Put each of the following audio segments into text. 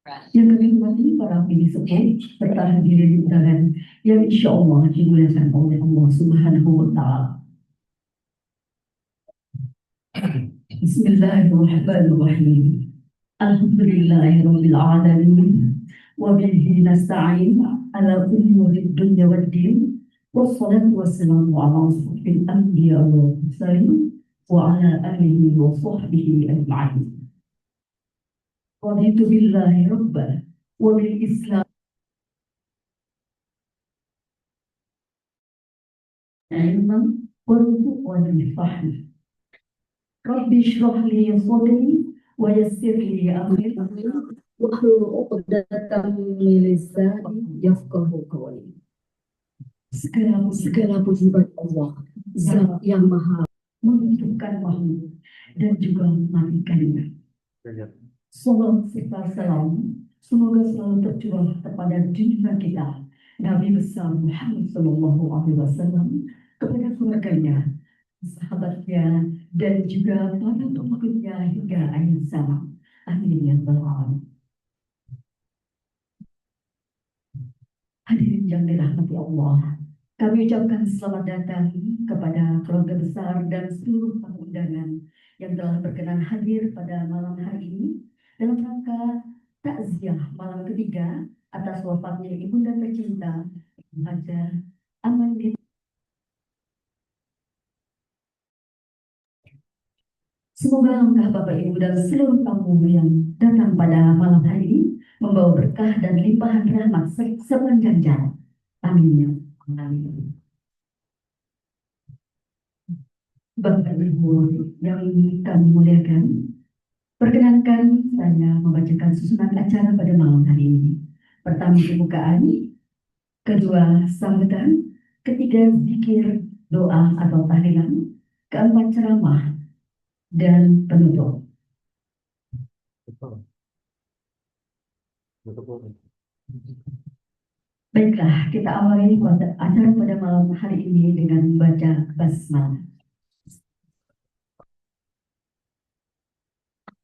Yang kami hormati para pendiri sepuh serta hadirin undangan yang insya Allah dimuliakan oleh Allah Subhanahu wa Ta'ala. Bismillahirrahmanirrahim. Alhamdulillahirabbil alamin. Wa bihi nasta'in ala umuri dunya waddin. Wassalatu wassalamu ala asyrofil anbiya wal mursalin wa ala alihi wa sahbihi ajma'in. Raditu billahi rabban wa bil islam ilman wa rizqan fahmi. Rabbi shrah li sadri wa yassir li amri wahlul 'uqdatam min lisani yafqahu qawli. Segala puji bagi Allah, Zat yang Maha menghidupkan makhluk dan juga mematikannya. Salawat serta salam semoga selalu tercurah kepada junjungan kita Nabi besar Muhammad Sallallahu Alaihi Wasallam, kepada keluarganya, sahabatnya, dan juga para pengikutnya hingga akhir zaman. Amin ya rabbal alamin. Hadirin yang dirahmati Allah, kami ucapkan selamat datang kepada keluarga besar dan seluruh tamu undangan yang telah berkenan hadir pada malam hari ini dalam rangka takziah malam ketiga atas wafatnya ibunda tercinta Hajar Amandit. Semoga langkah Bapak Ibu dan seluruh tamu yang datang pada malam hari ini membawa berkah dan limpahan rahmat sepanjang jalan. Amin ya Amin. Bapak Ibu yang kami muliakan, perkenankan saya membacakan susunan acara pada malam hari ini. Pertama pembukaan, kedua sambutan, ketiga zikir, doa atau tahlilan, keempat ceramah, dan penutup. Baiklah, kita awali acara pada malam hari ini dengan membaca basmalah.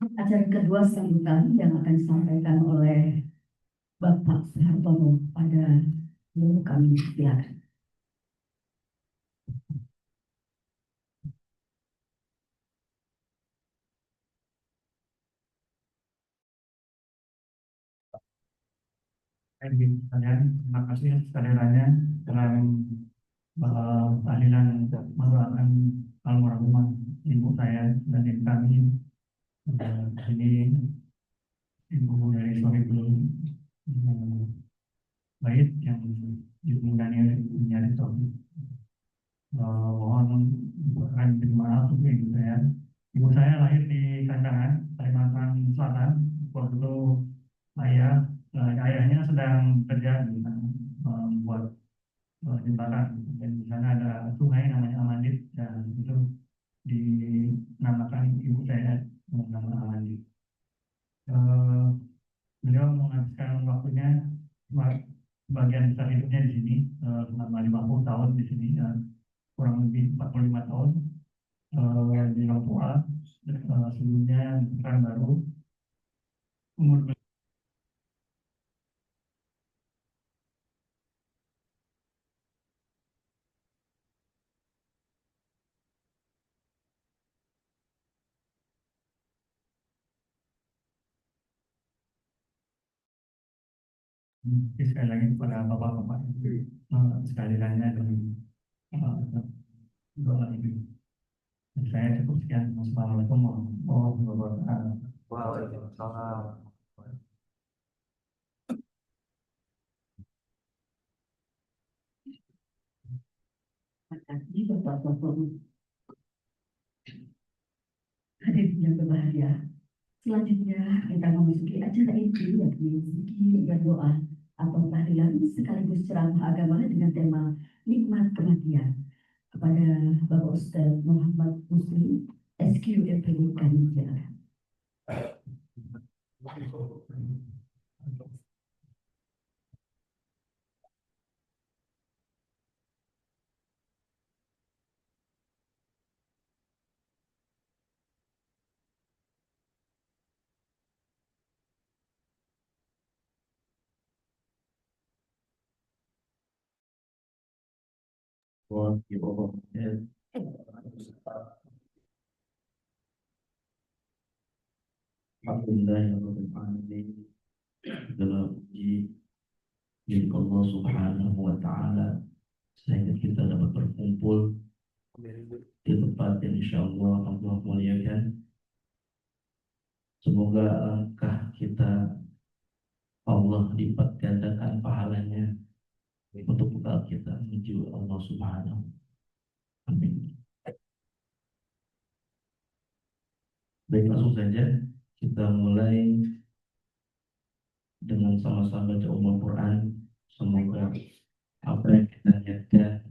Acara kedua sambutan yang akan disampaikan oleh Bapak Soehartono pada seluruh kami silakan. Terima kasih kehadirannya dalam tahlilan mendoakan almarhumah ibu saya dan ibu kami. Ini ibu dari suami belum baik yang diundangnya menjadi suami. Mohon berkenan maaf untuk ibu saya. Ibu saya lahir di Kandangan, Kalimantan Selatan. Waktu itu ayahnya sedang kerja di sana, membuat jembatan, dan di sana ada sungai namanya Amandit, dan itu dinamakan ibu saya dengan nama Amandit. Beliau menghabiskan waktunya bagian besar hidupnya di sini, selama 50 tahun di sini, kurang lebih 45 tahun di Papua, sebelumnya di Pekanbaru. Umur sekali lagi kepada bapak-bapak sekali lagi dan doa ini. Saya cukup sekian. Wassalamualaikum warahmatullahi wabarakatuh. Waalaikumsalam. Terima kasih Bapak-bapak. Hadirin yang berbahagia, selanjutnya kita memasuki acara inti yakni zikir dan doa atau tahlilan sekaligus ceramah agama dengan tema nikmat kematian kepada Bapak Ustaz Muhammad Muslim SQFPU kami silakan. wabarakatuh. Alhamdulillahirabbil alamin. Segala puji milik Allah Subhanahu wa taala sehingga kita dapat berkumpul di tempat yang insyaallah Allah muliakan. Semoga langkah kita Allah lipat gandakan pahalanya untuk bekal kita menuju Allah Subhanahu. Amin. Baik, langsung saja kita mulai dengan sama-sama baca Quran. Semoga apa yang kita niatkan,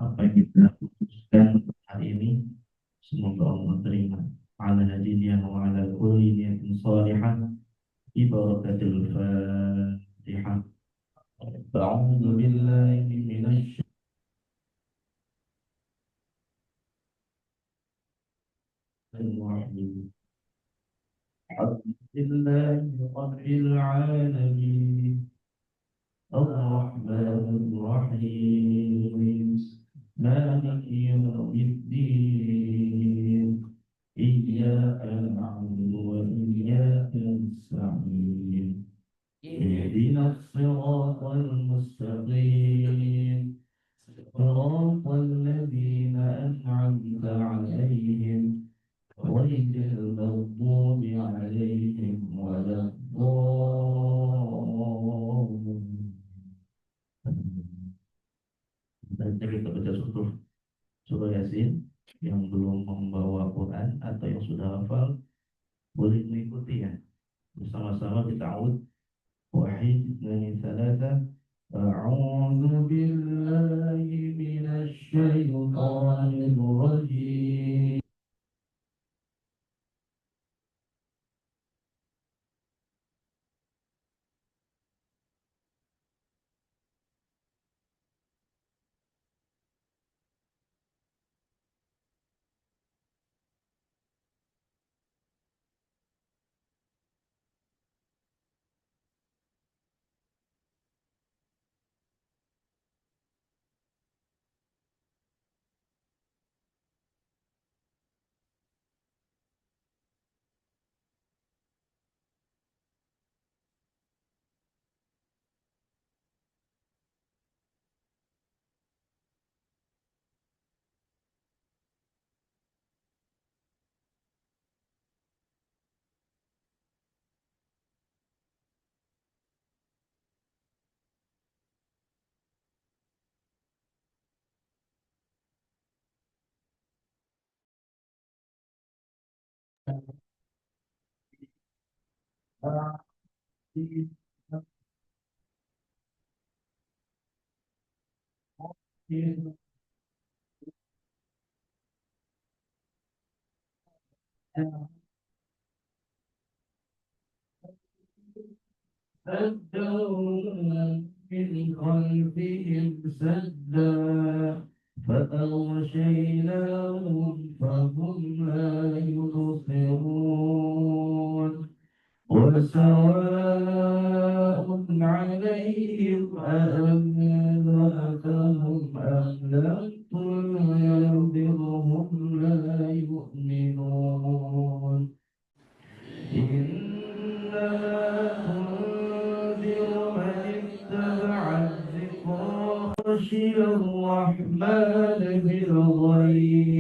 apa yang kita putuskan untuk hari ini, semoga Allah terima. Ala hadiniya wa ala kulli niyatin salihah bi barakatil Fatihah. A'udzu billahi minasy syaithanir rajim. Alhamdulillahi rabbil alamin. الرحمن الرحيم مالك يوم الدين إياك نعبد وإياك نستعين اهدنا الصراط المستقيم صراط الذين أنعمت عليهم غير المغضوب عليهم ولا الضالين. Dan kita baca surah Yasin. Yang belum membawa Quran atau yang sudah hafal boleh mengikuti ya. Bersama-sama kita awud. Wahid, itsnaini, tsalatsa. A'udzu billahi minasy syaithanir rajim. تدعون من خلفهم سدا فأغشيناهم فهم لا يبصرون وسواء عليهم أأنذرتهم أم لم تنذرهم لا يؤمنون إنما تنذر من اتبع الذكر خشي الرحمن بالغيب.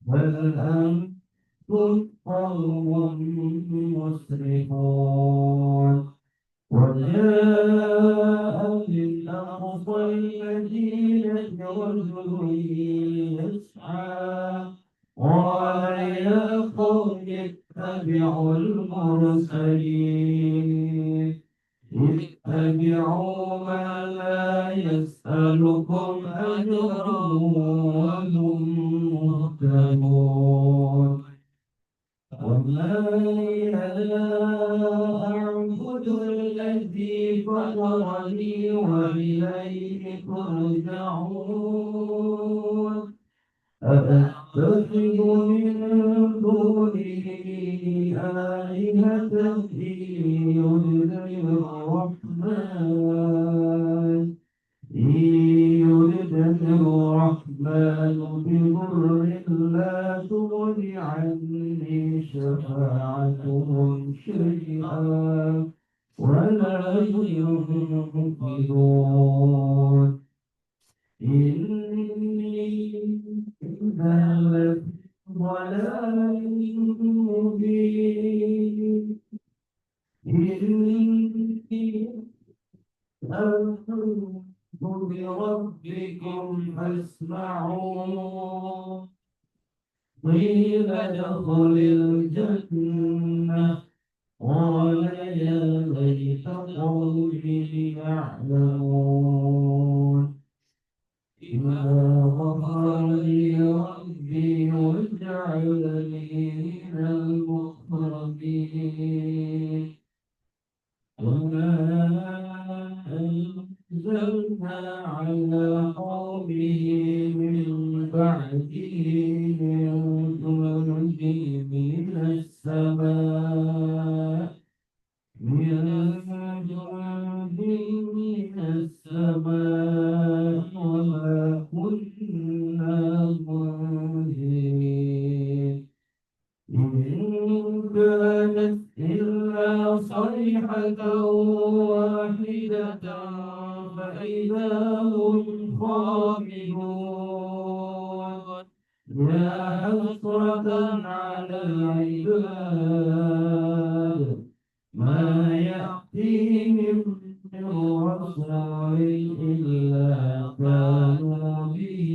بل أنتم قوم مسرفون وجاء من أقصى المدينة رجل يسعى قال يا قوم اتبعوا المرسلين اتبعوا ما لا يسألكم أجرا وهم مهتدون وما لا أعبد الذي فطرني وإليه ترجعون أأتخذ من دونه آلهة إن يردني الرحمن بضر لا تغن عني شفاعتهم شيئا ولا ينقذون إني إذا لفي ضلال مبين إني أنتم بربكم فاسمعون قيل ادخل الجنة قال يا ليت قومي يعلمون إذا غفر لي ربي وجعلني من المقربين وما أنزلنا على قومه من بعده من جند من السماء من جند من السماء وما كنا منزلين إن كانت إلا صيحة واحدة فإذا هم خامدون يا حسرة على العباد ما يأتيهم من رسول إلا كانوا به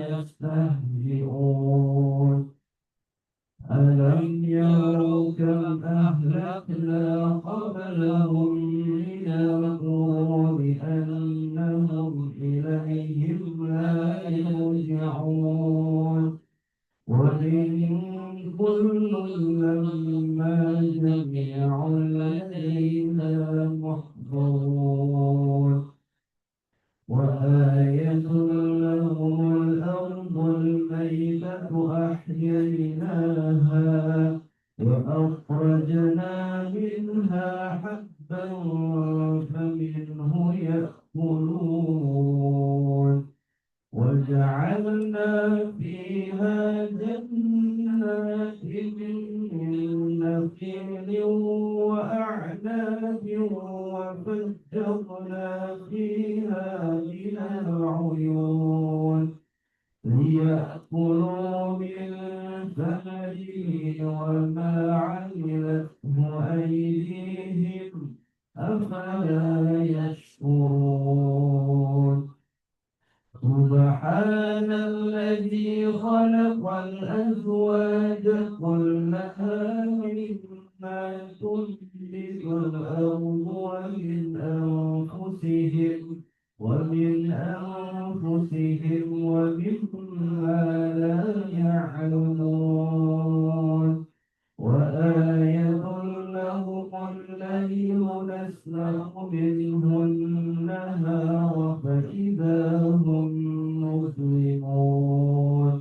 يستهزئون ألم يروا كم أهلكنا قبلهم من القرون أنهم إليهم لا يرجعون وإن كل لما جميع لدينا محضرون وآية لهم الأرض الميتة أحييناها وأخرجنا منها حبا فمنه يأكلون وجعلنا فيها جنات من نخيل وأعناب وفجرنا فيها من العيون ليأكلوا من ثمره وما عملته أيديهم أفلا يشكرون سبحان الذي خلق الأزواج كلها مما تنبت الأرض ومن أنفسهم ومما لا يعلمون وآية لهم الليل نسلخ منه النهار فإذا هم مسلمون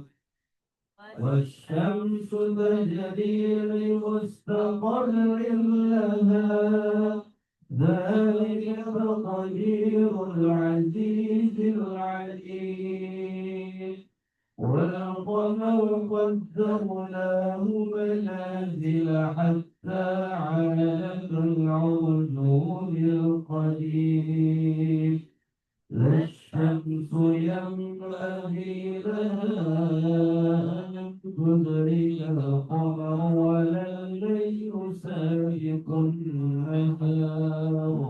والشمس تجري لمستقر لها ذلك تقدير العزيز العليم والقمر قدرناه منازل حتى عاد كالعرجون القديم لا الشمس ينبغي لها أن تدرك القمر ولا الليل سابق النهار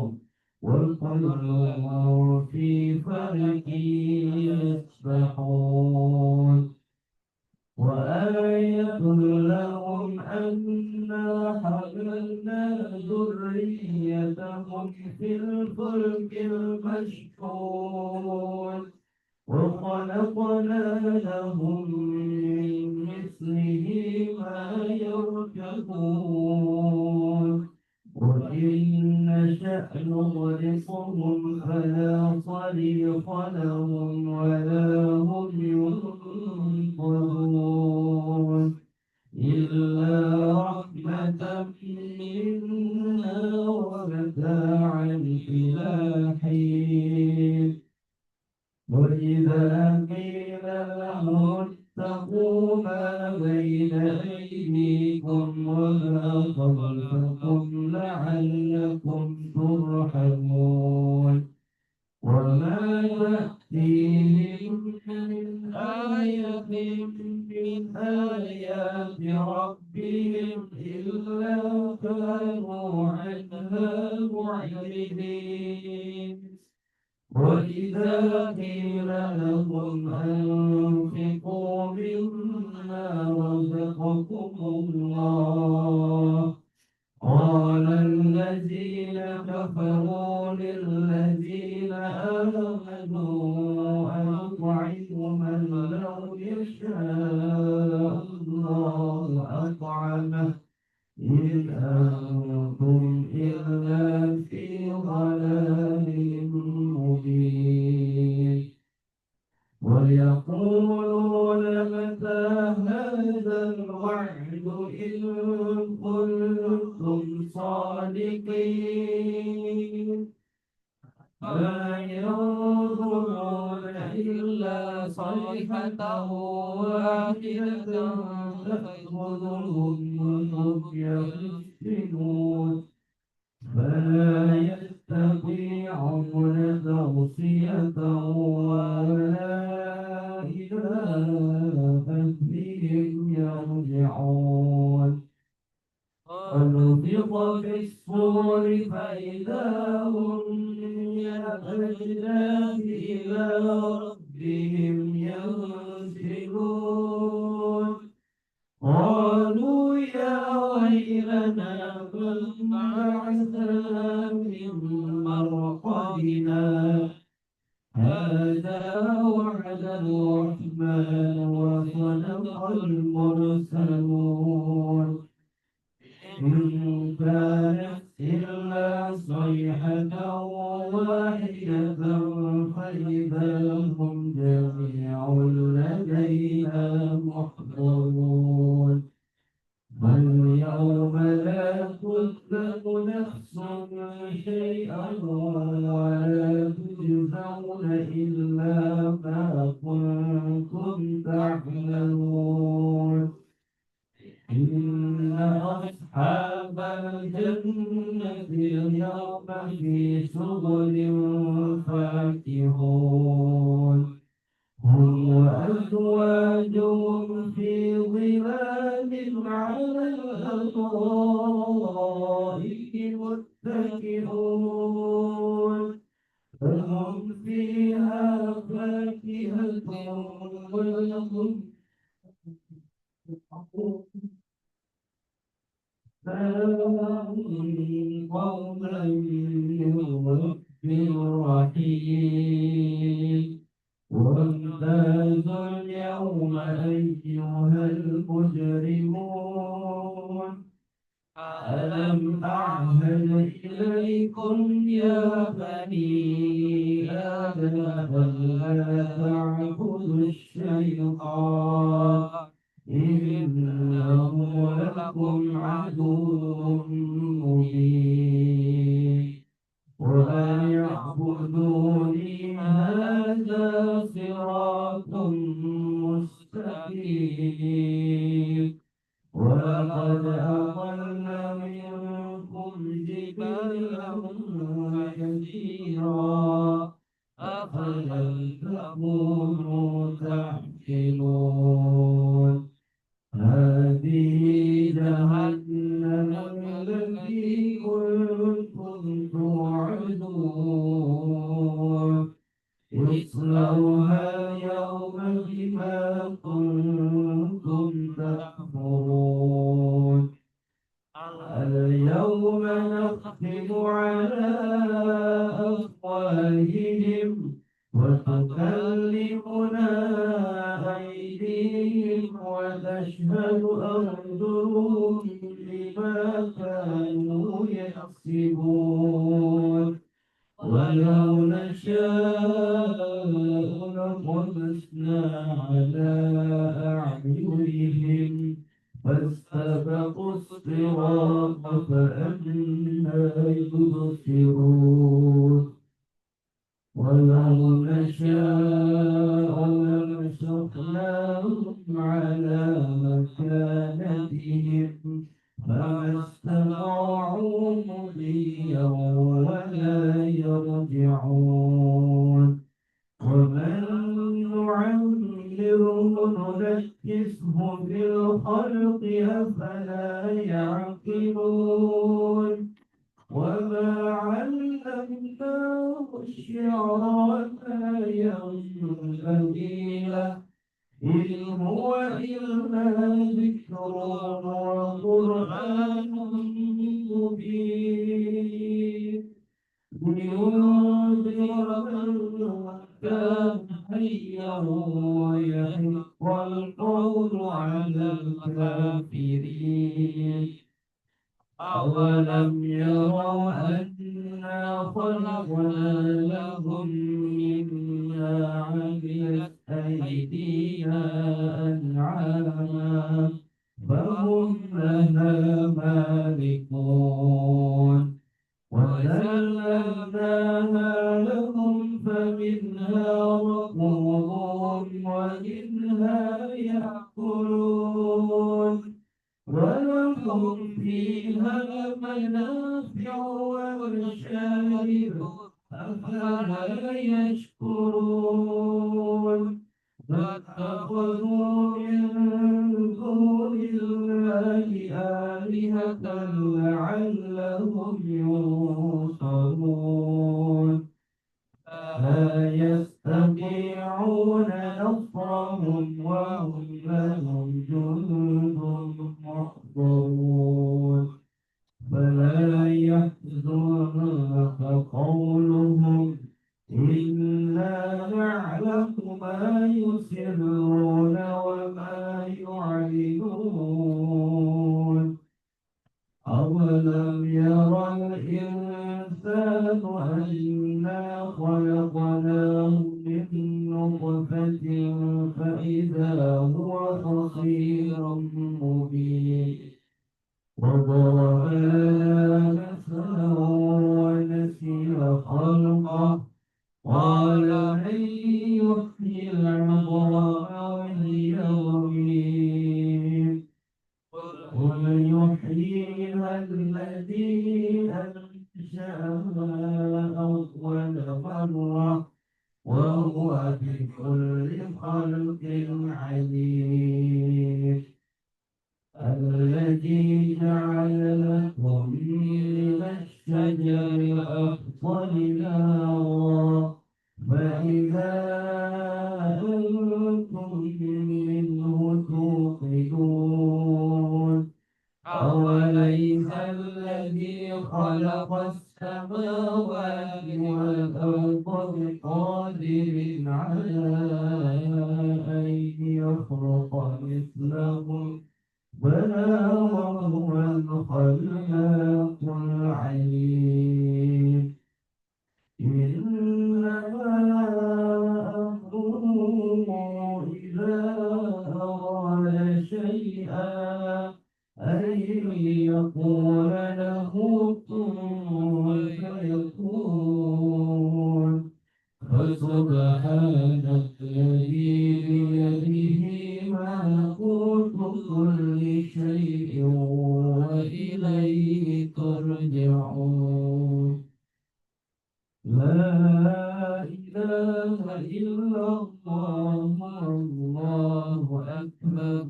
والقمر في فلك يسبحون وآية لهم أنا حملنا ذريتهم في الفلك المشحون وخلقنا لهم من مثله ما يركبون وإن نشأ نغرقهم فلا صريخ لهم ولا هم ينقذون إلا رحمة منا ومتاعا إلى حين وإذا قيل لهم اتقوا ما بين أيديكم وما خلفكم لعلكم ترحمون وما تأتيهم من آية من آيات ربهم إلا كانوا عنها معرضين وإذا قيل لهم أنفقوا مما رزقكم الله قال الذين كفروا للذين آمنوا أنطعم من لو يشاء الله أطعمه إن أنتم إلا في ضلال مبين ويقولون متى هذا الوعد إن كنتم صادقين ما ينظرون إلا صيحة واحدة تأخذهم وهم يخصمون فلا يستطيعون توصية ولا إلى أهلهم يرجعون ونفخ في الصور فإذا هم من الأجداث إلى ربهم ينسلون قالوا يا ويلنا من بعثنا من مرقدنا هذا وعد الرحمن وصدق المرسلون إن كانت إلا صيحة واحدة فإذا هم جميع لدينا محضرون فاليوم لا تظلم نفس شيئا ولا تجزون إلا ما كنتم تعملون إن أصحاب الجنة اليوم في شغل فاكهون هم وأزواجهم في ظلال على الأرائك متكئون لهم فيها فاكهة قولا من رب رحيم وامتازوا اليوم أيها المجرمون ألم أعهد إليكم يا بني آدم ألا تعبدوا الشيطان إنه لكم عدو مبين وأن اعبدوني هذا صراط مستقيم ولقد أضل منكم جبلا كثيرا أفلم تكونوا تعقلون هذه جهنم التي كنتم توعدون اصلوها اليوم بما كنتم تكفرون اليوم نختم على أفواههم وتكلمنا أيديهم وتشهد أرجلهم بما كانوا يكسبون ولو نشاء لطمسنا على أعينهم فاستبقوا الصراط فأنى يبصرون ولو نشاء لمسخناهم على مكانتهم فما استطاعوا مضيا ولا يرجعون ومن نعمره ننكسه في الخلق أفلا يعقلون وما علمناه الشعر وما ينبغي له إن هو إلا ذكر وقرآن مبين لينذر من كان حيا ويحق القول على الكافرين أولم يروا أنا خلقنا لهم مما عملت أيدينا أنعاما فهم لها مالكون وذللناها لهم فمنها ركوبهم ومنها يأكلون ولهم فيها منافع ومشارب أفلا يشكرون فاتخذوا من دون الله آلهة لعلهم ينصرون لا يستطيعون نصرهم وهم لهم جند محضرون فلا يحزنك قولهم إنا نعلم ما يسرون وما يعلنون أولم يرى الإنسان أنا خلقناه من نطفة فإذا هو خصيم مبين وضرب لنا مثلا ونسي خلقه قال من يحيي العظام وهي رميم قل يحييها الذي أنشأها أول مرة وهو بكل خلق عليم الذي جعل لكم خلق السماوات والأرض بقادر على أن يخلق مثلهم بلى وهو الخلاق العليم إنما أمره إذا أراد شيئا أن يقول له كن فيكون فسبحان الذي بيده ملكوت كل شيء وإليه ترجعون لا إله إلا الله الله أكبر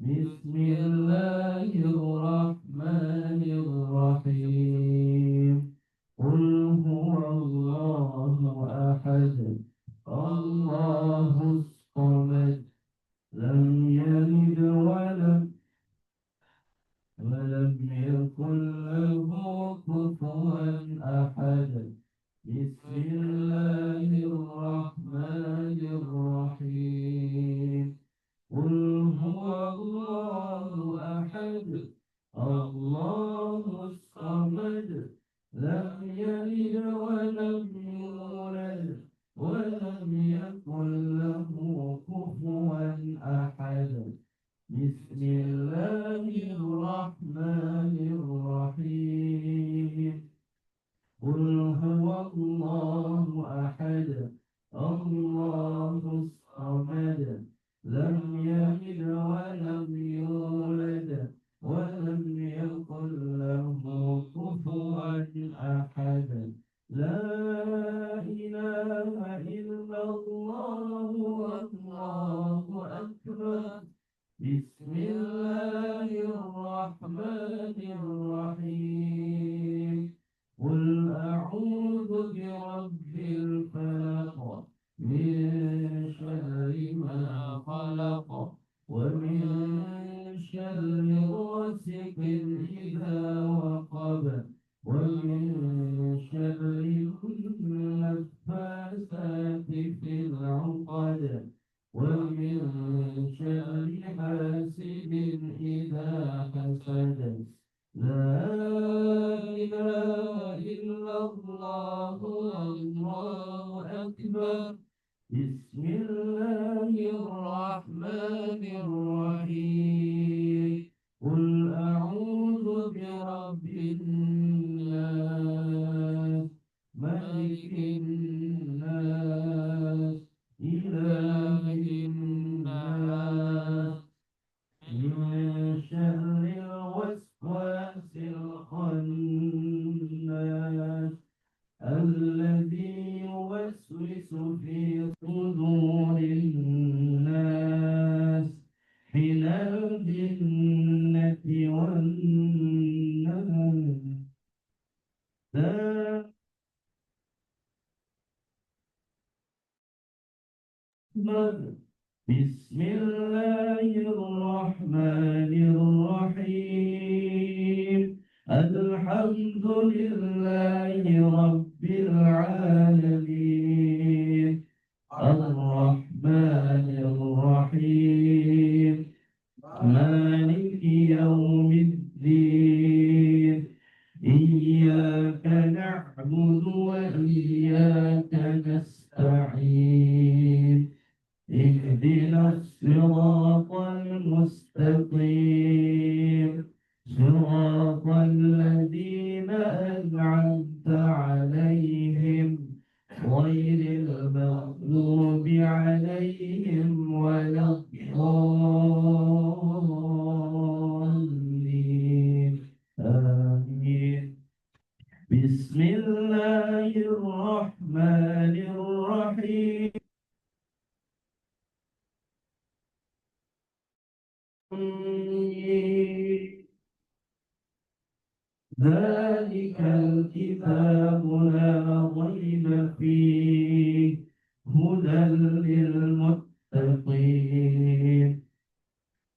بسم الله الرحمن الرحيم قل هو الله أحد الله الصمد لم يلد ولم يكن له كفوا أحد بسم الله الرحمن الرحيم قل هو الله أحد الله الصمد لم يلد ولم يولد ولم يكن له كفوا أحد بسم الله الرحمن الرحيم قل هو الله أحد الله الصمد لم يلد ولم يولد ولم يكن له كفوا أحد لا إله إلا الله والله أكبر بسم الله الرحمن الرحيم قل أعوذ برب الفلق من شر ما خلق ومن شر غاسق إذا وقب ومن شر النفاثات في العقد ومن شر حاسد إذا حسد لا إله إلا الله والله أكبر بسم الله الرحمن الرحيم قل أعوذ برب الناس ملك الناس إله الناس من شر الوسواس الخناس الذي يوسوس في صدور الناس من الجنة والناس بسم الله الرحمن الرحيم الحمد لله رب العالمين الرحمن الرحيم مالك يوم الدين إياك نعبد وإياك نستعين اهدنا الصراط المستقيم صراط الذين أنعمت عليهم غير المغضوب عليهم ولا الضالين آمين بسم الله الرحمن الرحيم ذلك الكتاب لا ريب فيه هدى للمتقين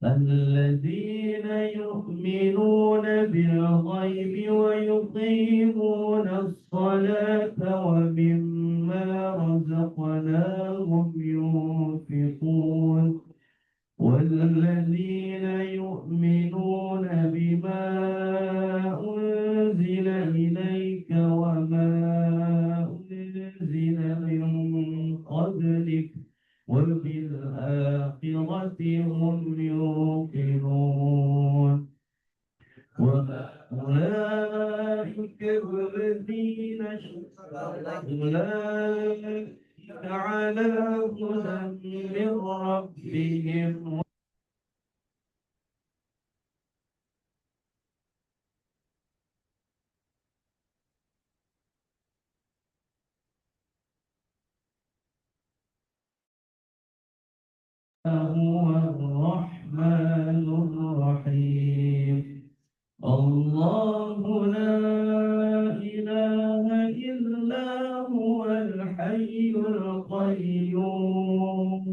الذين يؤمنون بالغيب ويقيمون الصلاة ومما رزقناهم ينفقون والذين يؤمنون بما أنزل إليك وما أنزل من قبلك وبالآخرة هم يوقنون وأولئك الذين أولئك على هدى من ربهم وهو الرحمن الرحيم الله لا إله إلا هو الحي القيوم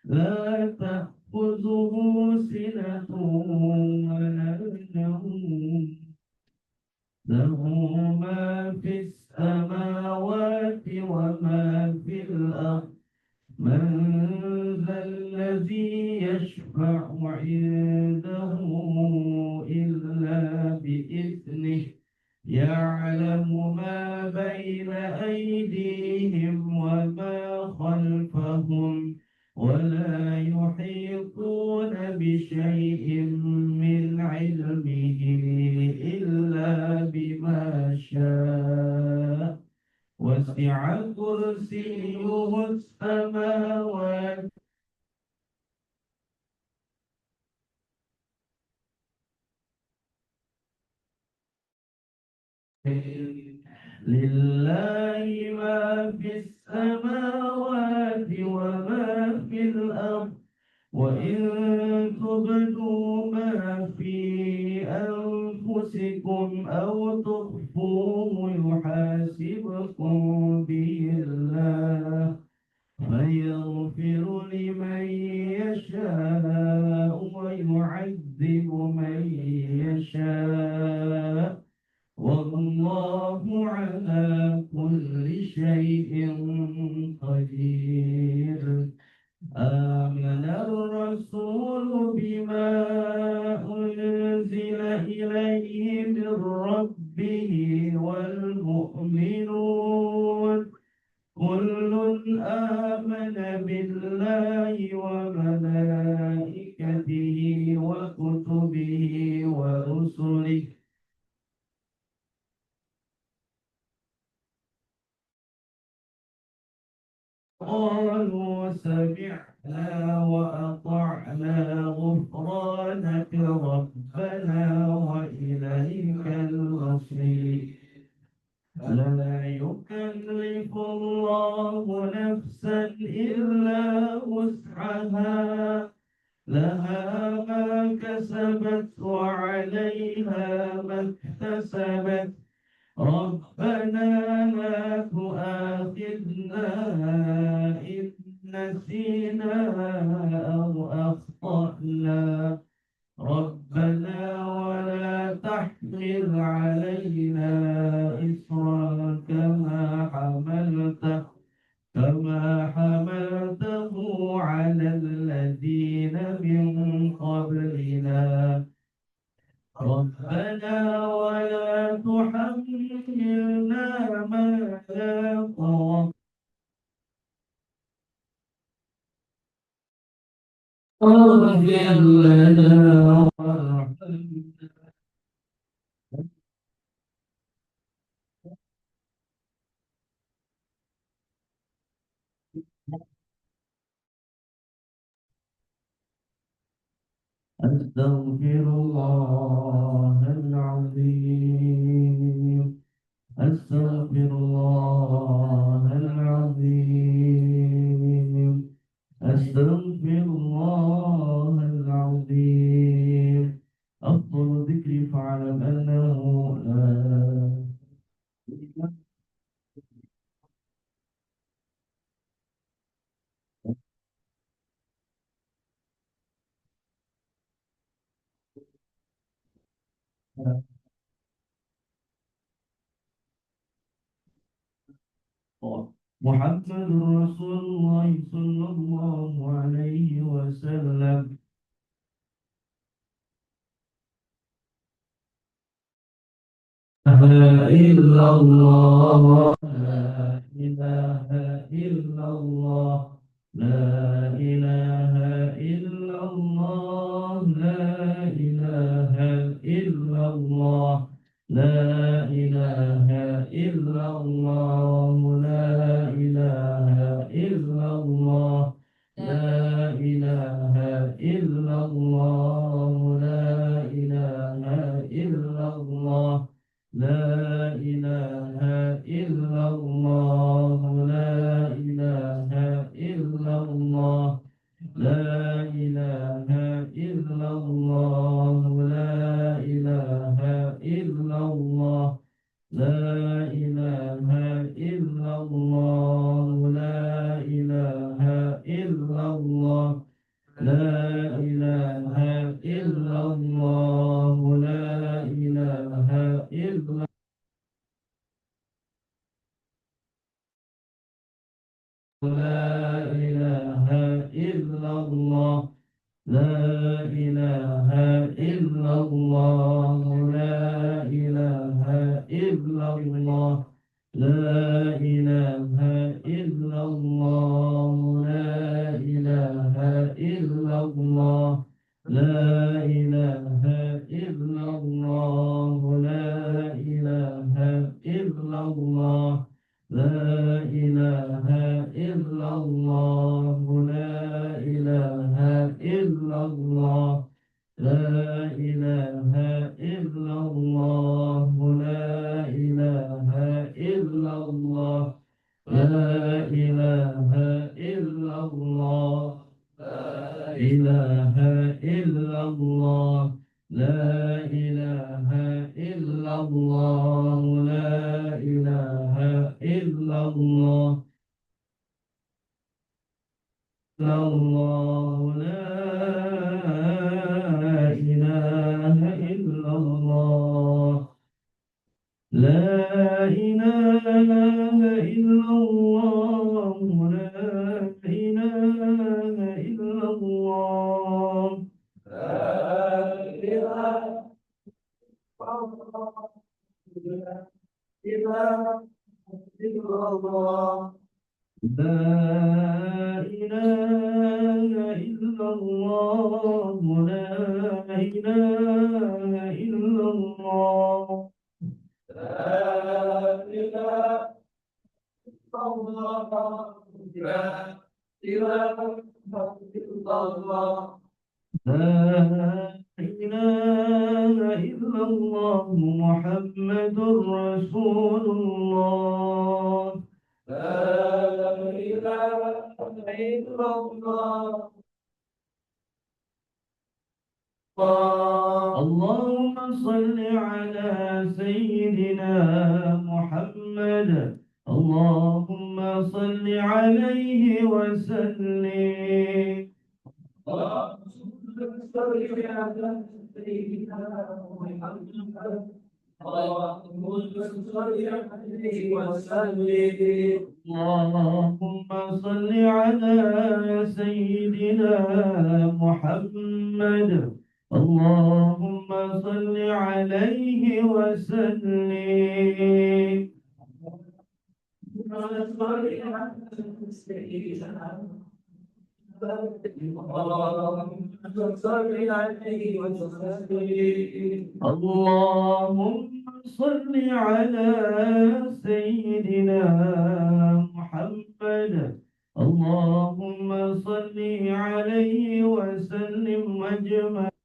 لا تأخذه سنة ولا نوم له ما في السماوات وما في الأرض من ذا الذي يشفع عنده إلا بإذنه يعلم ما بين أيديهم وما خلفهم ولا يحيطون بشيء من علمه إلا بما شاء وسع كرسيه السماوات لله ما في السماوات وما في الأرض وإن تبدوا ما في أنفسكم أو تخفوه يحاسبكم به الله فيغفر لمن يشاء ويعذب من يشاء والله على كل شيء قدير آمن الرسول بما أنزل إليه من ربه والمؤمنون كل آمن بالله وملائكته وكتبه ورسله قالوا سمعنا وأطعنا غفرانك ربنا وإليك المصير لا يكلف الله نفسا إلا وسعها لها ما كسبت وعليها ما اكتسبت ربنا لا تؤاخذنا إن نسينا أو أخطأنا ربنا ولا تحمل علينا إصرا كما حملته على الذين من قبلنا ربنا ولا تحملنا ما لا طاقة اغفر لنا وارحمنا أستغفر الله العظيم أستغفر الله العظيم أستغفر الله العظيم أفضل ذكر فاعلم أنه لا إله محمد رسول الله صلى الله عليه وسلم. لا إلا الله لا إله إلا الله لا إله إلا الله لا إله إلا الله لا إله إلا الله لا إله إلا الله لا إله إلا الله لا إله إلا الله لا إله إلا الله لا إله إلا الله لا إله إلا الله لا إله إلا الله لا إله إلا الله لا إله إلا الله لا إله إلا الله لا إله إلا لا إله إلا الله لا إله إلا الله لا إله إلا الله لا إله إلا الله لا إله إلا الله لا إله إلا الله لا إله إلا الله لا إله إلا الله لا إله إلا الله لا إله إلا الله لا إله إلا الله لا إله إلا الله لا إله إلا الله لا إله إلا الله لا إله إلا الله الله لا إله إلا الله لا إله إلا الله لا إله إلا الله لا إله إلا الله لا إله إلا الله لا إله إلا الله لا إله إلا الله لا إله إلا الله لا إله إلا الله محمد رسول الله لا إله إلا الله اللهم صل على سيدنا محمد اللهم صل عليه وسلم اللهم صل على سيدنا محمد اللهم صل عليه وسلم اللهم صل على سيدنا محمد اللهم صل عليه وسلم اللهم صل على سيدنا محمد اللهم صل عليه وسلم أجمعين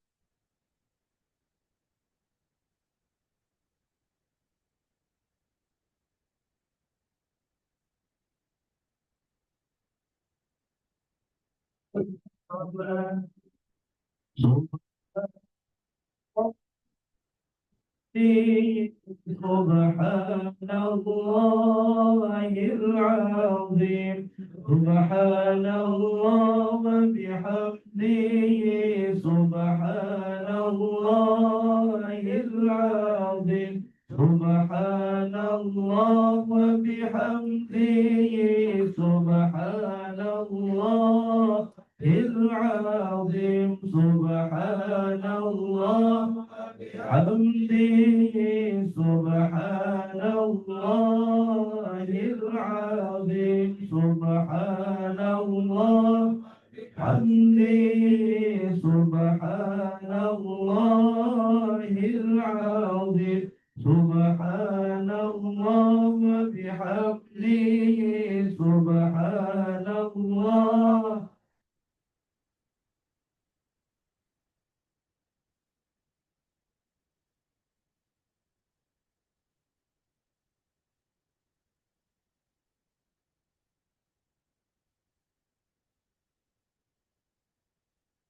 سبحان الله العظيم سبحان الله وبحمده سبحان الله العظيم الله بحمده سبحان الله العظيم سبحان الله بحمده سبحان الله العظيم سبحان الله بحمده سبحان الله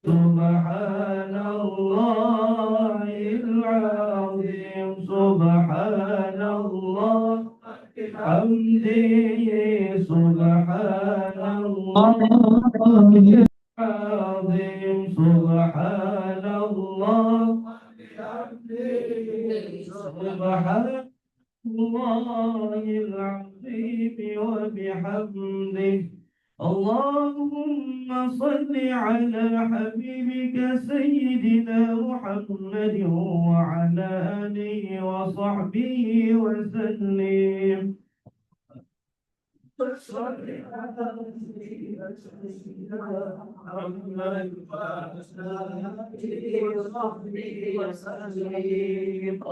سبحان الله العظيم سبحان الله بحمده سبحان الله العظيم سبحان الله بحمده سبحان الله العظيم وبحمده اللهم صل على حبيبك سيدنا محمد وعلى آله وصحبه وسلم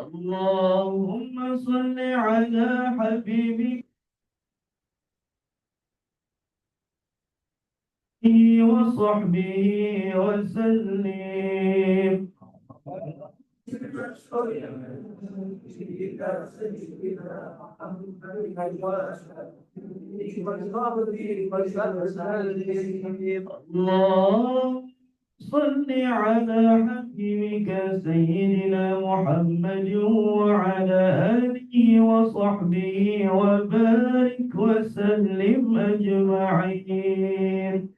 اللهم صل على حبيبك وصحبه وسلم اللهم صل على حبيبك سيدنا محمد وعلى آله وصحبه وبارك وسلم أجمعين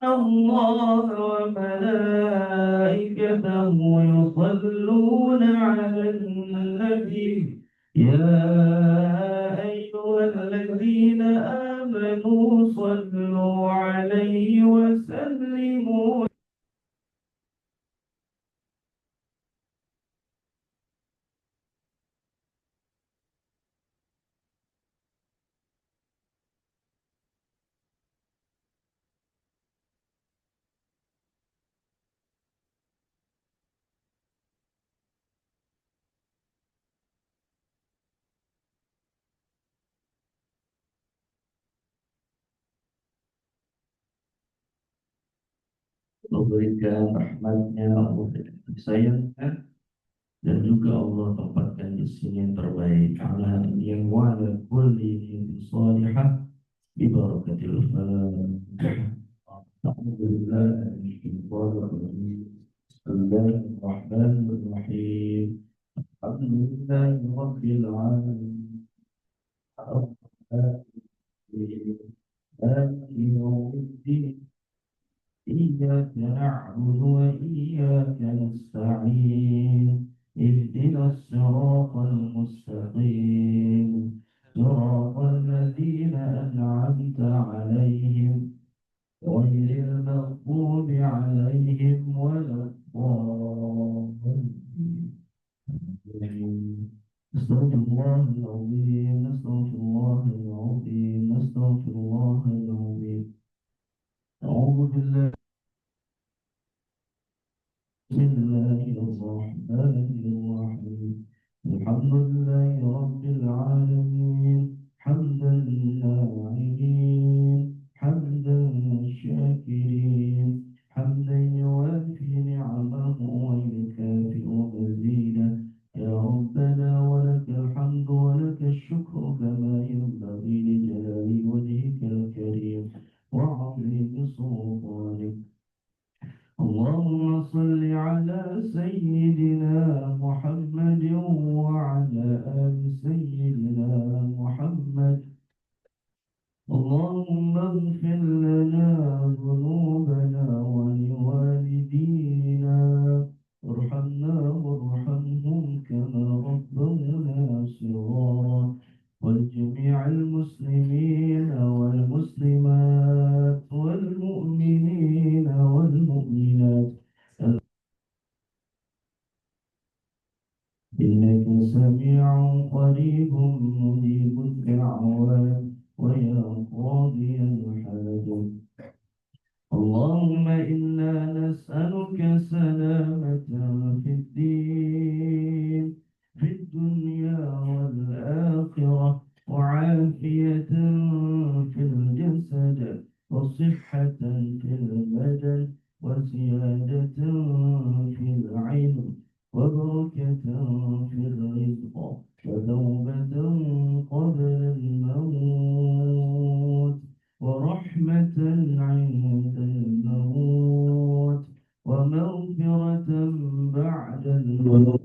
الله وملائكته يصلون على النبي يا أيها الذين آمنوا صلوا عليه وسلموا memberikan rahmatnya, memberikan sayangnya, dan juga Allah tempatkan di sini yang terbaik ala yang wa'ala kulli salihah bi barakatil Fatihah. Alhamdulillah Bismillahirrahmanirrahim. Alhamdulillahi rabbil alamin. Maliki yaumiddin. إياك نعبد وإياك نستعين اهدنا الصراط المستقيم صراط الذين أنعمت عليهم غير المغضوب عليهم ولا الضالين نستغفر الله العظيم نستغفر الله العظيم نستغفر الله العظيم أعوذ بالله بسم الله الرحمن الرحيم الحمد لله رب العالمين حمدا لله حمدا شاكرين حمدا يوافي نعمه ويكافئ مزيدا يا ربنا ولك الحمد ولك الشكر كما ينبغي لجلال وجهك الكريم وعظيم سلطانك اللهم صل على سيدنا محمد وعلى آل سيدنا محمد اللهم اغفر لنا ذنوبنا ولوالدينا ارحمنا وارحمهم إنك سميع قريب مجيب الدعوات ويا قاضي الحاجات. اللهم إنا نسألك سلامة في الدين في الدنيا والآخرة وعافية في الجسد وصحة في البدن وزيادة في العلم وبركة في الرزق وتوبة قبل الموت ورحمة عند الموت ومغفرة بعد الموت.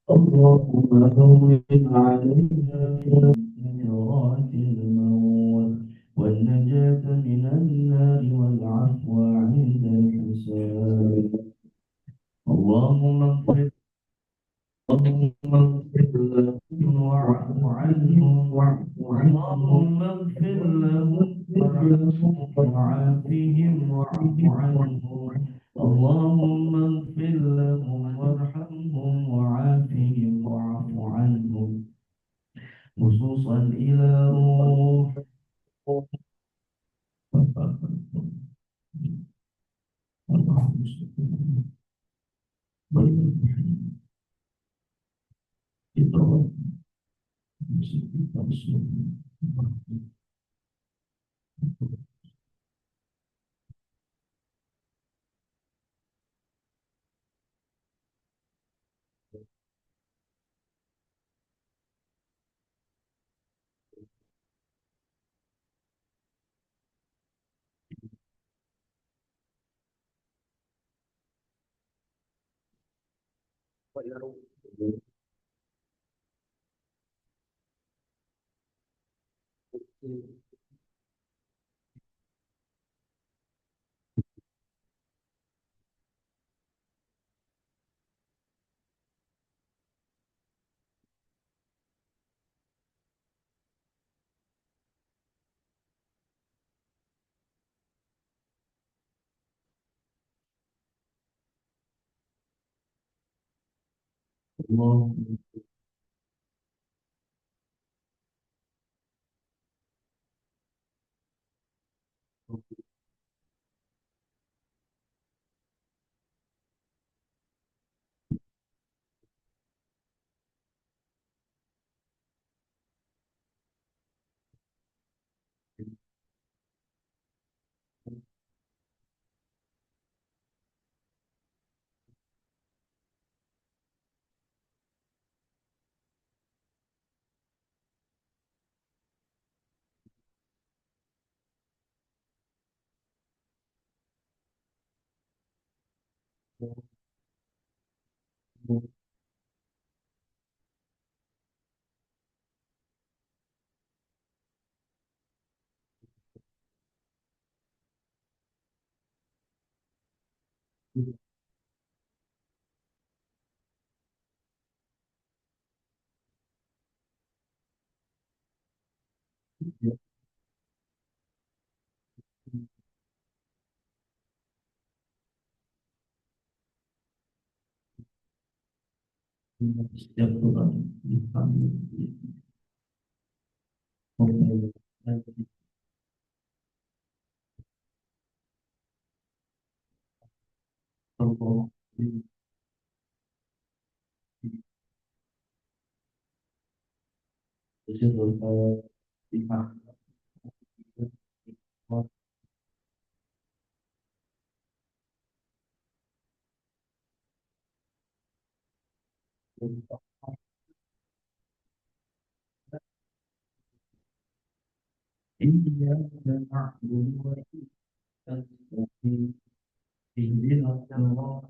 اللهم هون علينا في سكرات الموت والنجاة من النار والعفو عند الحساب. اللهم اغفر لهم واعف عنهم اللهم اغفر لهم وارحمهم وعافهم واعف عنهم. اللهم اغفر لهم وارحمهم وعافهم واعف عنهم. خصوصا إلى روح اللهم setiap doa kami Allah إياك نعبد وإياك نستعين اهدنا الصراط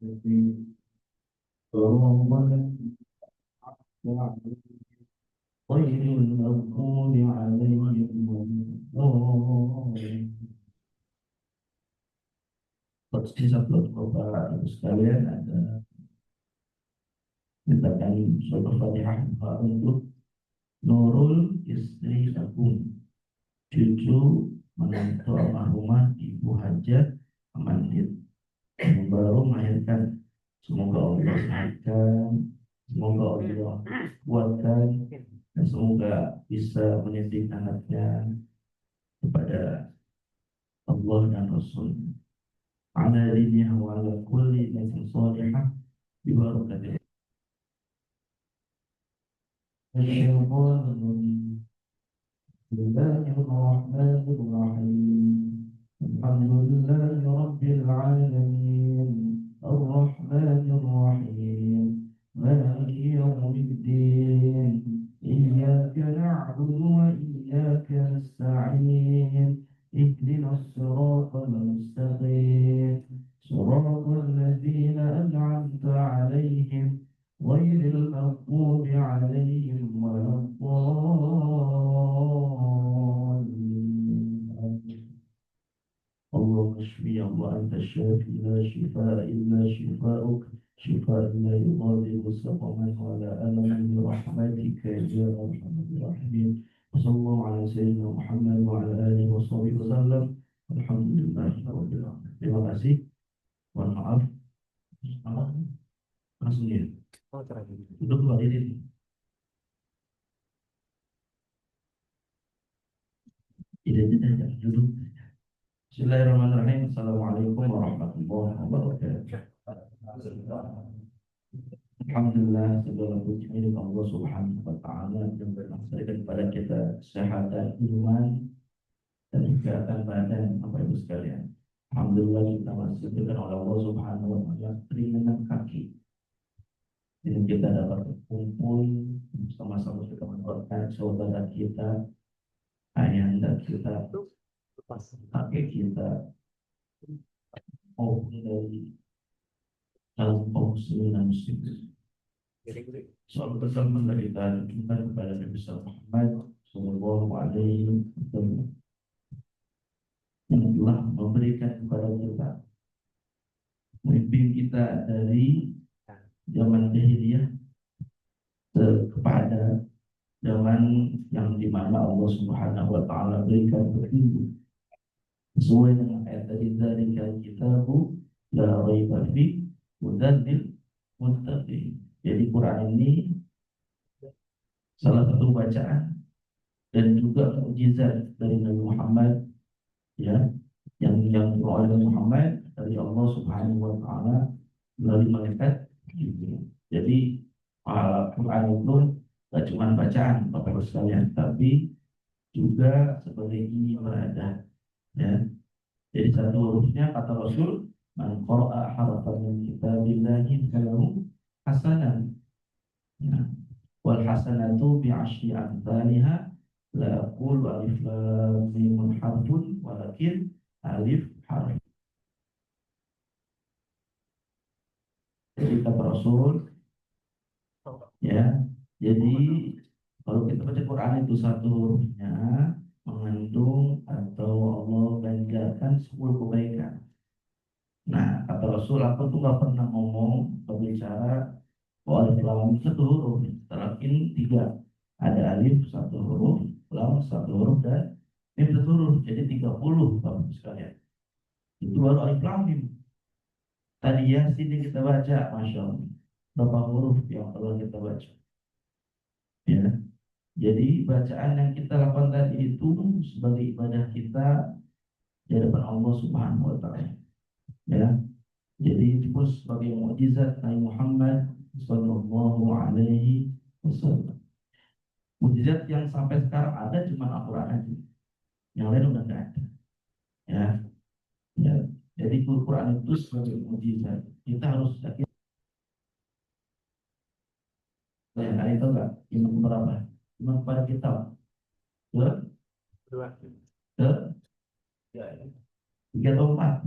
المستقيم صراط الذين أنعمت عليهم غير المغضوب عليهم ولا الضالين. Seperti sabda Bapak Ibu sekalian, ada mintakan surat Fatihah untuk Nurul istri Agung, cucu menantu almarhumah Ibu Hajah Amanit yang baru melahirkan Semoga Allah sehatkan, semoga Allah kuatkan, dan semoga bisa mendidik anaknya kepada Allah dan Rasul. Ala dinihi wa ala kulli nafsin salihah bi barakatillah. Bismillahirrahmanirrahim. Alhamdulillahi rabbil alamin. Ar-Rahmanir Rahim. Maliki yawmiddin. Iyyaka na'budu wa iyyaka nasta'in. اهدنا الصراط المستقيم صراط الذين أنعمت عليهم غير المغضوب عليهم ولا الضالين. اللهم اشفي الله أنت الشافي لا شفاء إلا شفاؤك شفاء لا يغادر سقما ولا ألم برحمتك يا أرحم الراحمين. وصلى الله على سيدنا محمد وعلى آله وصحبه وسلم. Alhamdulillah rabbil alamin. Terima kasih. Mohon maaf. Langsung ya. Duduk Pak Didit. Tidak duduk. Bismillahirrahmanirrahim. Assalamualaikum warahmatullahi wabarakatuh. Alhamdulillah, segala puji milik Allah Subhanahu wa taala yang memberikan kepada kita kesehatan iman dan kesehatan badan, Bapak Ibu sekalian. Alhamdulillah kita masih diberikan oleh Allah Subhanahu wa taala keringanan kaki. Dan kita dapat berkumpul sama-sama kita mendoakan saudara kita, ayahanda kita, kakek kita, maupun dari kaum muslimin dan muslimat. Soal bersama kita kepada Nabi Muhammad Sallallahu Alaihi Wasallam yang telah memberikan kepada kita, memimpin kita dari zaman jahiliyah kepada zaman yang dimana Allah Subhanahu Wa Taala berikan petunjuk sesuai dengan ayat tadi dari kitabu la raiba fi hudan lil muttaqin. Jadi Quran ini salah satu bacaan dan juga mukjizat dari Nabi Muhammad, ya, yang oleh Nabi Muhammad dari Allah Subhanahu Wa Taala melalui malaikat Jibril. Jadi Quran itu tidak cuma bacaan Bapak Ibu sekalian, tapi juga sebagai ibadah, ya. Jadi satu hurufnya kata Rasul, man qara'a harfan min kitabillahi falahu hasanan. Ya. Wal hasanatu bi asyri amsalha la aqulu alif lam mim harfun walakin alif harf. Jadi kata Rasul, ya. Jadi kalau kita baca Quran itu satu hurufnya mengandung atau Allah ganjarkan 10 kebaikan. Nah, kata Rasul, aku tuh nggak pernah ngomong berbicara alif lam satu huruf, terakhir 3. Ada alif satu huruf, lam satu huruf, dan mim satu huruf. Jadi 30 Bapak sekalian. Itu baru alif lam mim. Tadi ya sini kita baca, masya Allah, berapa huruf yang telah kita baca. Ya, jadi bacaan yang kita lakukan tadi itu sebagai ibadah kita di hadapan Allah Subhanahu Wa Taala. Ya, jadi itu sebagai mukjizat Nabi Muhammad Sallallahu Alaihi Wasallam. Mukjizat yang sampai sekarang ada cuma Al-Quran aja, yang lain udah nggak ada. Ya, ya. Jadi Al-Quran itu sebagai mukjizat. Kita harus yakin. Yang hari itu enggak iman berapa? Iman kepada kita. Dua. Tiga atau 4?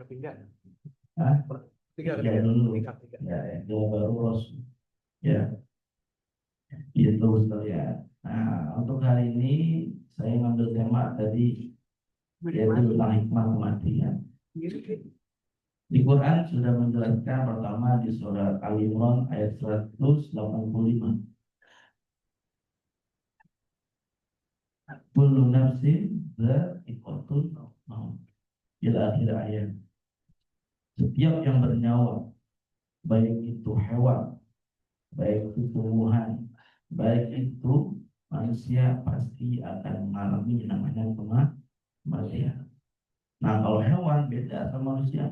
Ketiga. Hah? Tiga dulu. Tiga. Ya, dua baru Rasul. Ya, itu sekalian. Nah, untuk hari ini saya ngambil tema tadi, yaitu tentang hikmah kematian. Di Quran sudah menjelaskan pertama di surat Al-Imran ayat 185. Kullu nafsin dha'iqatul maut. Ila akhir ayat. Setiap yang bernyawa baik itu hewan, baik itu tumbuhan, baik itu manusia, pasti akan mengalami namanya kematian. Nah, kalau hewan beda sama manusia.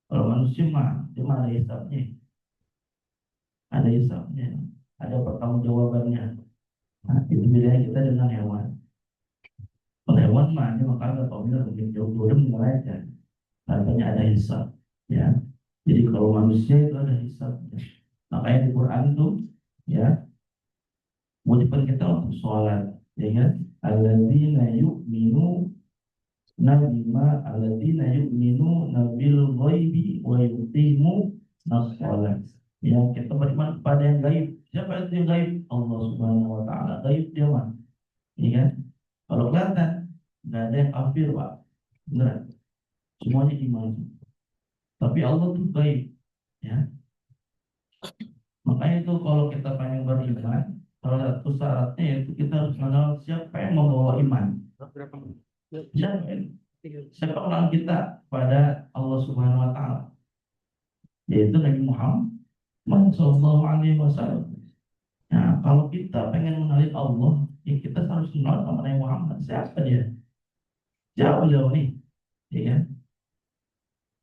Kalau manusia mah dia mah ada hisapnya, ada pertanggungjawabannya. Nah, itu bedanya kita dengan hewan. Kalau hewan mah dia makan atau minum mungkin jauh-jauh mengajar, tanpanya ada hisap, ya. Jadi kalau manusia itu ada hisapnya. Makanya di Quran itu, ya, wajibkan kita untuk sholat, ya kan? Alladzina yu'minu nabima alladzina yu'minu nabil ghaibi wa yuqimu as-shalah. Ya, kita beriman kepada yang gaib. Siapa itu yang gaib? Allah Subhanahu wa taala. Gaib dia mah. Ya kan? Kalau kelihatan nggak ada yang kafir, Pak. Benar. Semuanya iman. Tapi Allah tuh gaib, ya. Makanya itu kalau kita pengen beriman, salah satu syaratnya yaitu kita harus mengenal siapa yang membawa iman. Siapa orang kita pada Allah Subhanahu wa taala, yaitu Nabi Muhammad sallallahu alaihi wasallam. Nah, kalau kita pengen mengenali Allah, ya kita harus kenal sama Nabi Muhammad. Siapa dia? Siapa beliau nih? Ya kan?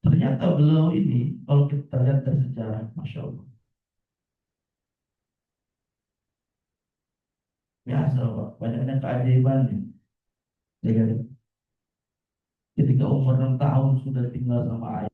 Ternyata beliau ini kalau kita lihat dari sejarah, Masya Allah, biasa Pak, banyaknya keajaibannya. Ya kan? Ketika umur 6 tahun sudah tinggal sama ayah.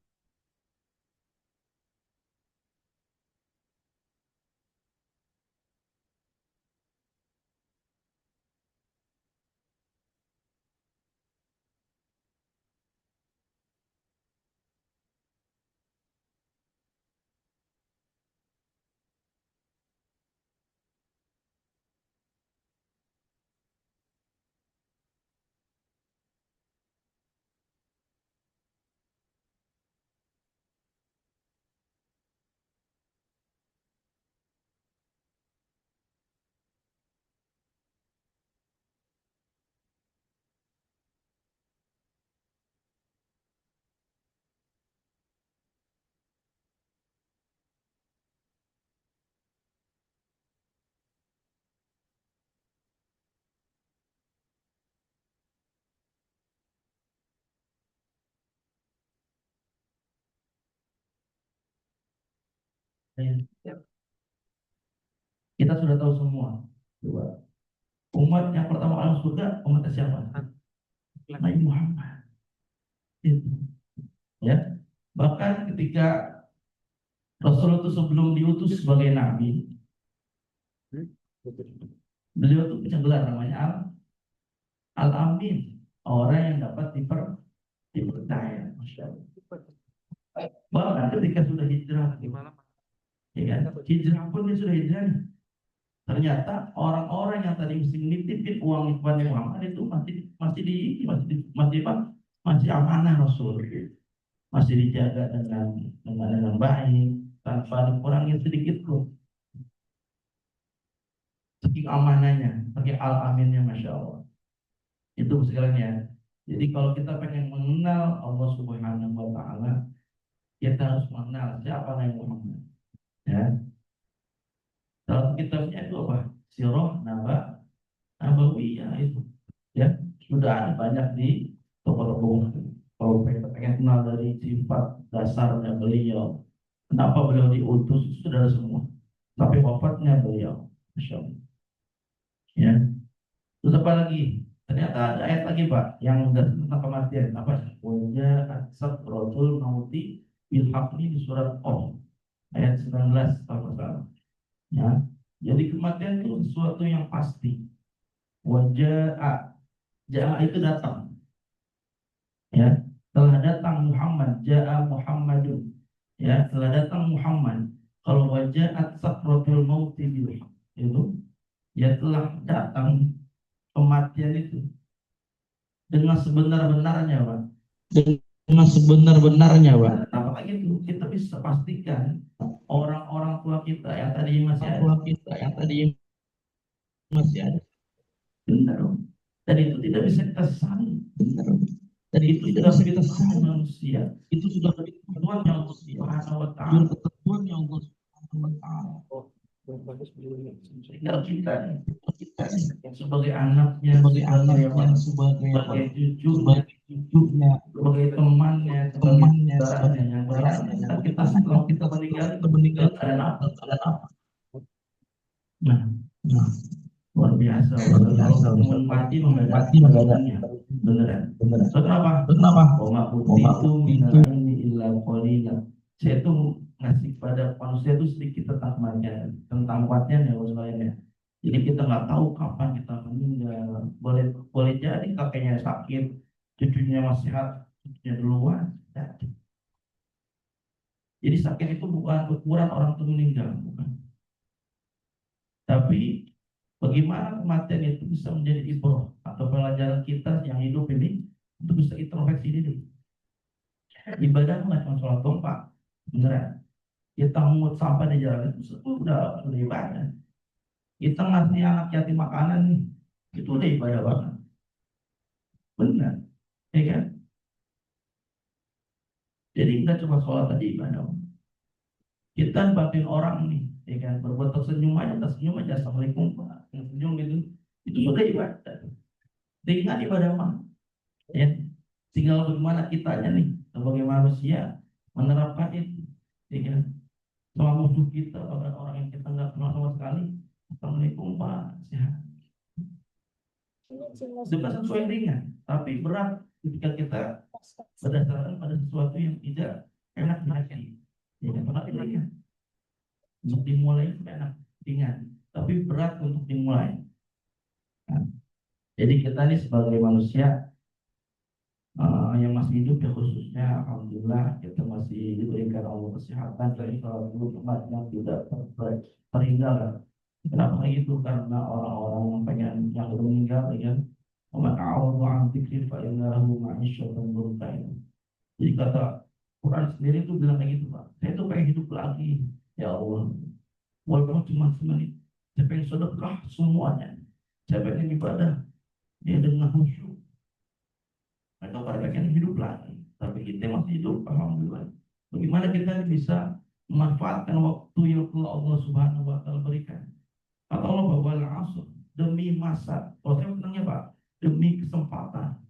Kita sudah tahu semua. Coba. Umat yang pertama masuk surga, umat siapa? Nabi Muhammad. Itu. Ya. Bahkan ketika Rasul itu sebelum diutus sebagai nabi, beliau itu punya gelar namanya Al-Amin, orang yang dapat dipercaya. Masya Allah. Bahkan ketika sudah hijrah, ya kan? Hijrah pun dia sudah hijrah. Ternyata orang-orang yang tadi mesti nitipin uang kepada Muhammad itu masih amanah Rasul, masih dijaga dengan baik tanpa dikurangi sedikit pun. Saking amanahnya, saking al-aminnya, Masya Allah. Itu sekalian ya. Jadi kalau kita pengen mengenal Allah Subhanahu wa taala, kita harus mengenal siapa Nabi Muhammad. Ya. Dalam kitabnya itu apa? Sirah Nabawiyah itu. Ya, sudah ada banyak di toko-toko. Kalau pengen kenal dari sifat dasarnya beliau, kenapa beliau diutus, sudah ada semua. Tapi wafatnya beliau, Masya Allah. Ya. Terus apa lagi? Ternyata ada ayat lagi Pak yang tentang kematian. Apa? Wajah sakratul mauti bil haqni di surat ayat 19 kalau salah. Ya. Jadi kematian itu sesuatu yang pasti. Wajah itu datang. Ya, telah datang Muhammad, ja'a Muhammadun. Ya, telah datang Muhammad. Kalau wajah sakratul mauti bil haqni itu ya telah datang kematian itu dengan sebenar-benarnya, Pak. Dengan sebenar-benarnya, Pak. Apalagi itu kita bisa pastikan orang-orang tua kita yang tadi masih ada. Benar. Dan itu tidak bisa kita sesali. Benar. dan itu sudah menjadi manusia, itu sudah menjadi ketentuan yang Allah Subhanahu wa Ta'ala. Ketentuan yang Allah Subhanahu wa Ta'ala. Tinggal kita nih, yang sebagai anaknya, sebagai cucunya, sebagai temannya, saudaranya yang beriman, kita setelah kita meninggal keadaan apa? Nah, luar biasa. Kalau teman mati mendadak beneran. So, kenapa? Oma putih itu minalini illa qalila. Saya itu ngasih pada manusia itu sedikit tentang kematian ya maksudnya. Jadi kita nggak tahu kapan kita meninggal. Boleh jadi kakeknya sakit, cucunya masih sehat, cucunya duluan. Jadi sakit itu bukan ukuran orang itu meninggal, bukan. Tapi bagaimana kematian itu bisa menjadi ibrah atau pelajaran kita yang hidup ini untuk bisa introspeksi diri. Ibadah nggak cuma sholat doang, Pak, beneran. Kita mungut sampah di jalan itu udah ibadah. Kita ngasih anak yatim makanan nih, itu udah ibadah banget. Benar, ya kan? Jadi nggak cuma sholat tadi ibadah. Kita bantuin orang nih, ya kan? Berbuat tersenyum aja, assalamualaikum Pak, senyum gitu, itu sudah ibadah. Ringan ibadah mah, ya. Tinggal bagaimana kitanya nih sebagai manusia menerapkan itu, ya kan? Sama musuh kita, orang yang kita nggak kenal sama sekali, assalamualaikum Pak, sehat. Itu kan sesuatu yang ringan, tapi berat ketika kita berdasarkan pada sesuatu yang tidak enak lagi. Ya kan? Ringan. Untuk dimulai itu enak, ringan, tapi berat untuk dimulai. Nah, jadi kita nih sebagai manusia yang masih hidup ya khususnya, alhamdulillah kita masih diberikan Allah kesehatan dari kalau dulu umat yang tidak terhingga. Kenapa gitu? Karena orang-orang yang belum meninggal, ya kan? Wa a'udzu an dzikri fa inna lahu ma'isyatan dzunqain. Jadi kata Quran sendiri itu bilang kayak gitu, Pak. Saya tuh pengen hidup lagi, ya Allah. Walaupun cuma semenit, saya pengen sedekah semuanya. Saya pengen ibadah ya dengan khusyuk. Mereka pada pengen hidup lagi, tapi kita masih hidup, alhamdulillah. Bagaimana kita bisa memanfaatkan waktu yang telah Allah Subhanahu wa Ta'ala berikan? Kata Allah bahwa asr, demi masa. Kalau saya bilangnya Pak, demi kesempatan.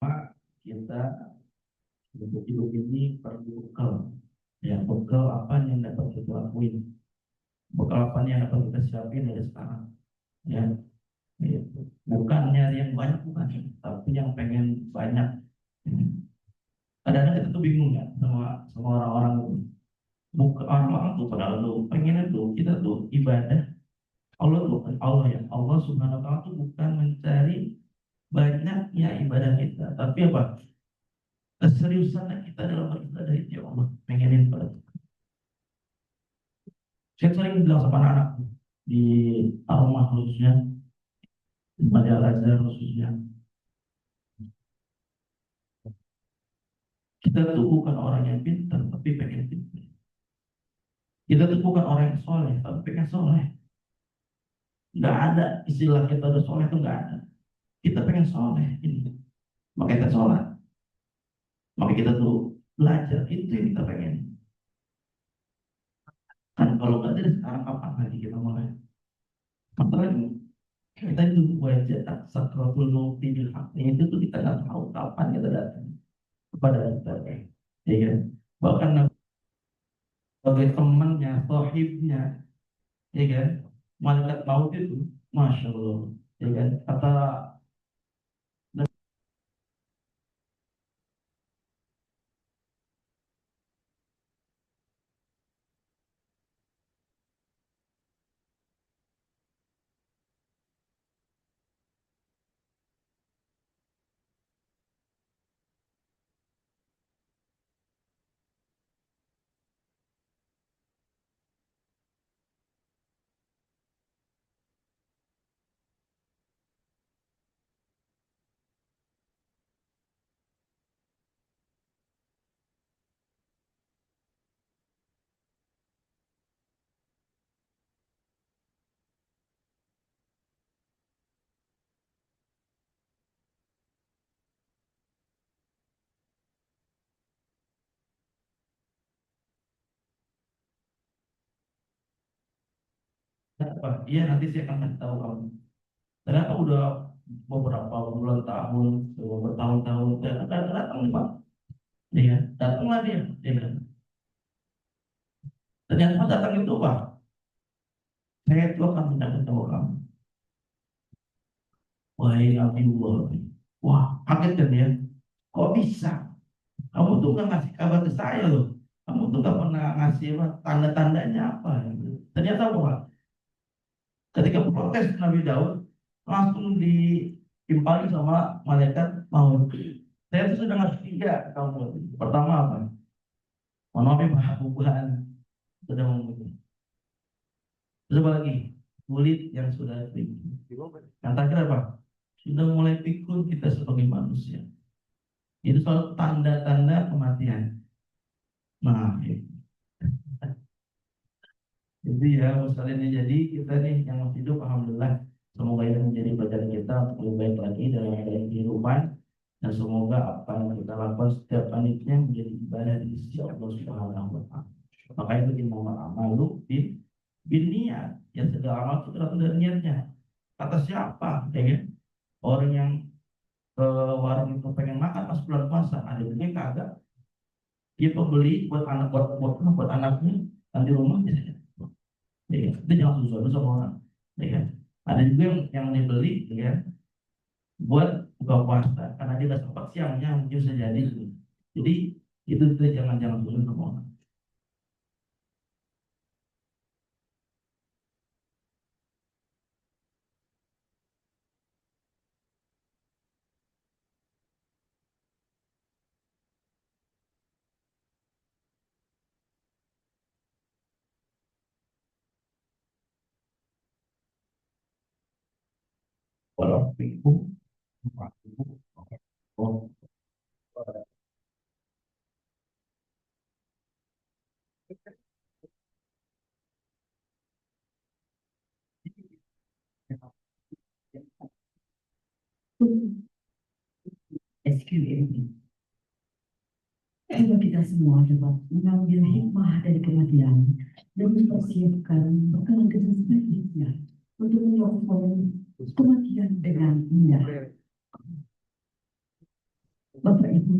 Maka kita hidup ini perlu bekal. Ya, bekal apa yang dapat kita lakuin? Bekal apa yang dapat kita siapin dari sekarang? Ya, bukan nyari yang banyak, bukan, tapi yang pengen banyak. Kadang-kadang kita tuh bingung ya sama orang-orang itu. Bukan orang-orang tuh padahal tuh pengennya tuh kita tuh ibadah. Allah ya, Allah Subhanahu wa Ta'ala tuh bukan mencari banyaknya ibadah kita, tapi apa? Keseriusan kita dalam beribadah itu ya Allah, pengenin pada Tuhan. Saya sering bilang sama anak-anak di Aroma khususnya, di Madia Al-Azhar khususnya, kita tuh bukan orang yang pintar, tapi pengen pintar. Kita tuh bukan orang yang soleh, tapi pengen soleh. Nggak ada istilah kita udah soleh itu nggak ada. Kita pengen soleh ini. Maka kita sholat. Maka kita tuh belajar. Itu yang kita pengen. Kan kalau nggak dari sekarang kapan lagi kita mulai? Masalahnya kita itu wajah sakratul mauti bil haq. Itu tuh kita nggak tahu kapan kita datang kepada kita. Ya kan? Bahkan sebagai temannya, sahibnya, ya kan? Malaikat maut itu, masya Allah, ya kan? Kata apa? Iya nanti saya akan kasih tahu kamu. Ternyata udah beberapa bulan tahun, bertahun-tahun, ternyata datang nih Pak. Iya, datanglah dia. Iya. Ternyata datang itu Pak. Saya itu akan mendapat tahu kamu. Wahai Abdullah. Wah, kaget kan dia. Kok bisa? Kamu tuh nggak ngasih kabar ke saya loh. Kamu tuh nggak pernah ngasih apa, tanda-tandanya apa. Gitu. Ternyata apa? Ketika protes Nabi Daud, langsung ditimpali sama malaikat maut. Saya tuh sudah ngasih tiga ke kamu. Pertama apa? Mohon maaf ya Pak, bukan sudah membunuh. Terus apa lagi? Kulit yang sudah kering. Yang terakhir apa? Sudah mulai pikun kita sebagai manusia. Itu soal tanda-tanda kematian. Nah, ya. Jadi ya, misalnya jadi kita nih yang masih hidup, alhamdulillah. Semoga ini menjadi pelajaran kita untuk lebih baik lagi dalam kehidupan. Dan semoga apa yang kita lakukan setiap panitia menjadi ibadah di sisi Allah Subhanahu wa Ta'ala. Makanya itu innamal a'malu bin niat. Yang segala amal itu tergantung dari niatnya. Kata siapa? Ya kan? Orang yang ke warung itu pengen makan pas bulan puasa, ada juga yang kagak. Dia pembeli buat anak buat anaknya dan di rumah biasanya. Ya kan? Itu jangan susah sama orang. Ya kan? Ada juga yang dibeli, ya kan? Buat buka puasa karena dia nggak sempat siangnya mungkin bisa jadi. Jadi itu jangan susah sama orang. Walau bingung, oh, SQM. Coba kita semua coba mengambil hikmah dari kematian dan mempersiapkan bekalan kita sebaiknya untuk menyokong kematian dengan indah. Bapak Ibu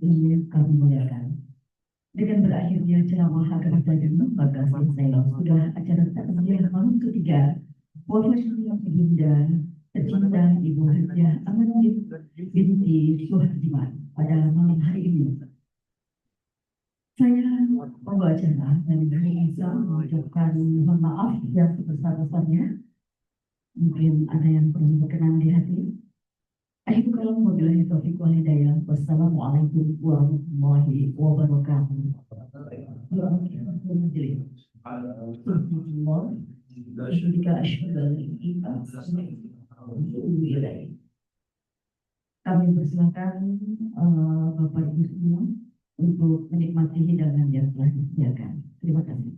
yang kami muliakan, dengan berakhirnya ceramah agama dan lembaga selesai sudah acara takziah malam ketiga wafatnya yang ibunda tercinta Ibu Hajah Amanudin binti Suhardiman pada malam hari ini. Saya membacakan dan bisa mengucapkan mohon maaf yang sebesar-besarnya. Mungkin ada yang perlu berkenan di hati. Akhirul kalam wabillahi taufiq wal hidayah. Wassalamualaikum warahmatullahi wabarakatuh. Kami persilakan Bapak Ibu semua untuk menikmati hidangan yang telah disediakan. Terima kasih.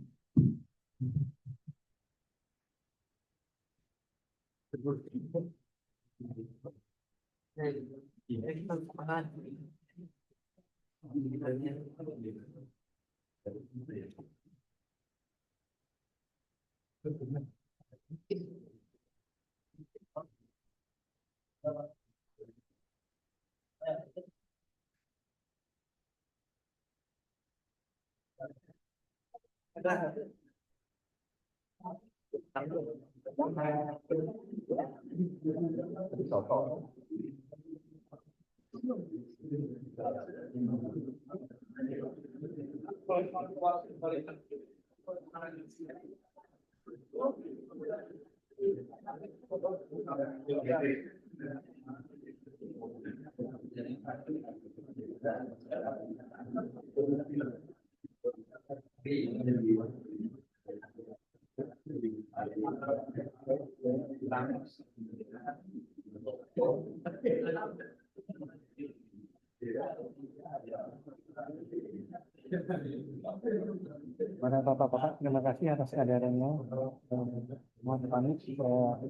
Para bapak-bapak, terima kasih atas kehadirannya. Mohon pamit ikut.